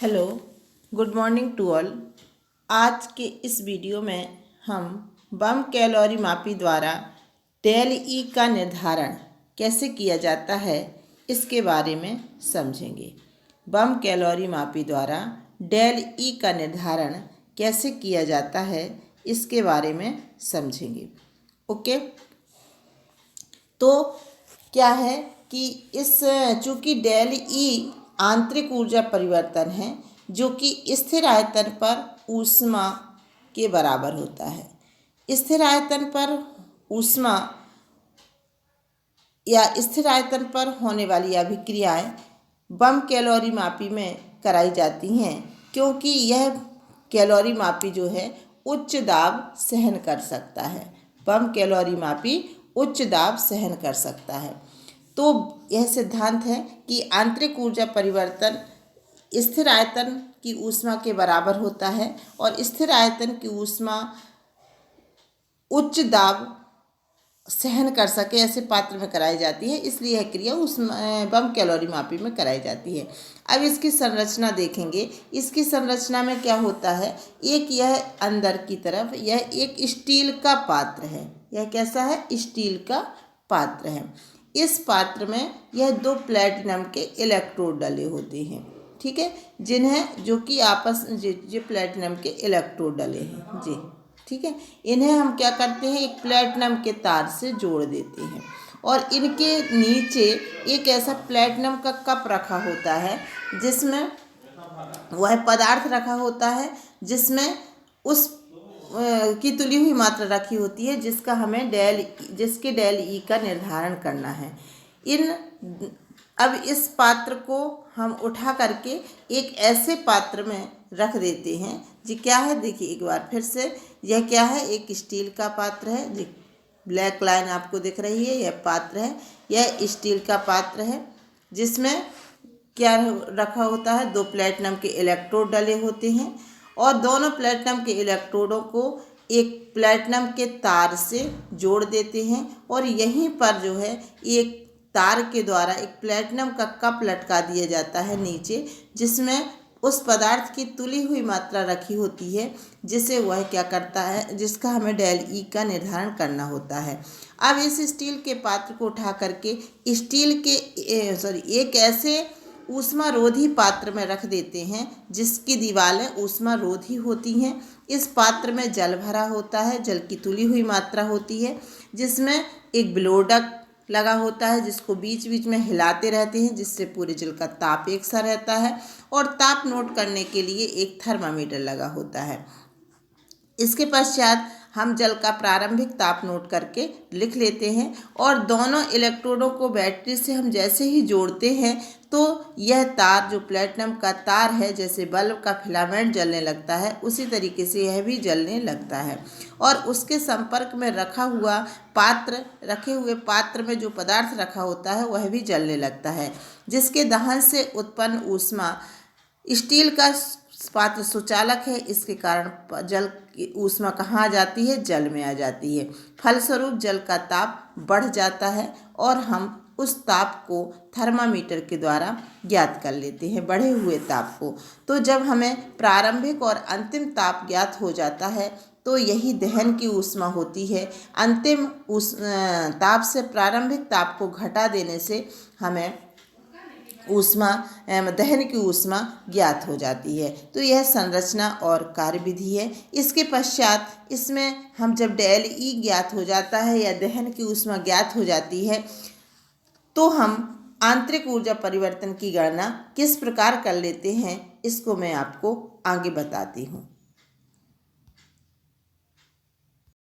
Hello, good morning to all. आज के इस वीडियो में हम बम कैलोरी मापी द्वारा डेल ई का निर्धारण कैसे किया जाता है इसके बारे में समझेंगे। बम कैलोरी मापी द्वारा डेल ई का निर्धारण कैसे किया जाता है इसके बारे में समझेंगे। ओके, तो क्या है कि चूँकि डेल ई आंतरिक ऊर्जा परिवर्तन है जो कि स्थिर आयतन पर ऊष्मा के बराबर होता है। स्थिर आयतन पर ऊष्मा या स्थिर आयतन पर होने वाली अभिक्रियाएं बम कैलोरी मापी में कराई जाती हैं, क्योंकि यह कैलोरी मापी जो है उच्च दाब सहन कर सकता है। बम कैलोरी मापी उच्च दाब सहन कर सकता है। तो यह सिद्धांत है कि आंतरिक ऊर्जा परिवर्तन स्थिर आयतन की ऊष्मा के बराबर होता है और स्थिर आयतन की ऊष्मा उच्च दाब सहन कर सके ऐसे पात्र में कराई जाती है, इसलिए यह क्रिया बम कैलोरी मापी में कराई जाती है। अब इसकी संरचना देखेंगे। इसकी संरचना में क्या होता है, एक यह अंदर की तरफ यह एक स्टील का पात्र है। यह कैसा है? स्टील का पात्र है। इस पात्र में यह दो प्लेटिनम के इलेक्ट्रोड डले होते हैं, ठीक है, जिन्हें जो कि आपस जो प्लेटिनम के इलेक्ट्रोड डले हैं जी, ठीक है। इन्हें हम क्या करते हैं, एक प्लेटिनम के तार से जोड़ देते हैं और इनके नीचे एक ऐसा प्लेटिनम का कप रखा होता है जिसमें वह पदार्थ रखा होता है जिसमें उस की तुली हुई मात्रा रखी होती है जिसके डेल ई का निर्धारण करना है। अब इस पात्र को हम उठा करके एक ऐसे पात्र में रख देते हैं जी। क्या है, देखिए एक बार फिर से, यह क्या है, एक स्टील का पात्र है जी। ब्लैक लाइन आपको दिख रही है, यह पात्र है, यह स्टील का पात्र है जिसमें क्या रखा होता है, दो प्लेटिनम के इलेक्ट्रोड डले होते हैं और दोनों प्लेटिनम के इलेक्ट्रोडों को एक प्लेटिनम के तार से जोड़ देते हैं और यहीं पर जो है एक तार के द्वारा एक प्लेटिनम का कप लटका दिया जाता है नीचे, जिसमें उस पदार्थ की तुली हुई मात्रा रखी होती है जिसे वह क्या करता है, जिसका हमें डेल ई का निर्धारण करना होता है। अब इस स्टील के पात्र को उठा करके एक ऐसे ऊष्मारोधी पात्र में रख देते हैं जिसकी दीवारें ऊष्मारोधी होती हैं। इस पात्र में जल भरा होता है, जल की तुली हुई मात्रा होती है, जिसमें एक ब्लोडक लगा होता है जिसको बीच बीच में हिलाते रहते हैं जिससे पूरे जल का ताप एक सा रहता है और ताप नोट करने के लिए एक थर्मामीटर लगा होता है। इसके पश्चात हम जल का प्रारंभिक ताप नोट करके लिख लेते हैं और दोनों इलेक्ट्रोडों को बैटरी से हम जैसे ही जोड़ते हैं तो यह तार जो प्लेटिनम का तार है, जैसे बल्ब का फिलामेंट जलने लगता है उसी तरीके से यह भी जलने लगता है और उसके संपर्क में रखे हुए पात्र में जो पदार्थ रखा होता है वह भी जलने लगता है, जिसके दहन से उत्पन्न ऊष्मा स्टील का पात्र सुचालक है। इसके कारण जल की ऊष्मा कहाँ आ जाती है, जल में आ जाती है। फलस्वरूप जल का ताप बढ़ जाता है और हम उस ताप को थर्मामीटर के द्वारा ज्ञात कर लेते हैं, बढ़े हुए ताप को। तो जब हमें प्रारंभिक और अंतिम ताप ज्ञात हो जाता है तो यही दहन की ऊष्मा होती है। अंतिम ताप से प्रारंभिक ताप को घटा देने से हमें दहन की ऊष्मा ज्ञात हो जाती है। तो यह संरचना और कार्यविधि है। इसके पश्चात इसमें हम जब डेल ई ज्ञात हो जाता है या दहन की ऊष्मा ज्ञात हो जाती है तो हम आंतरिक ऊर्जा परिवर्तन की गणना किस प्रकार कर लेते हैं इसको मैं आपको आगे बताती हूँ।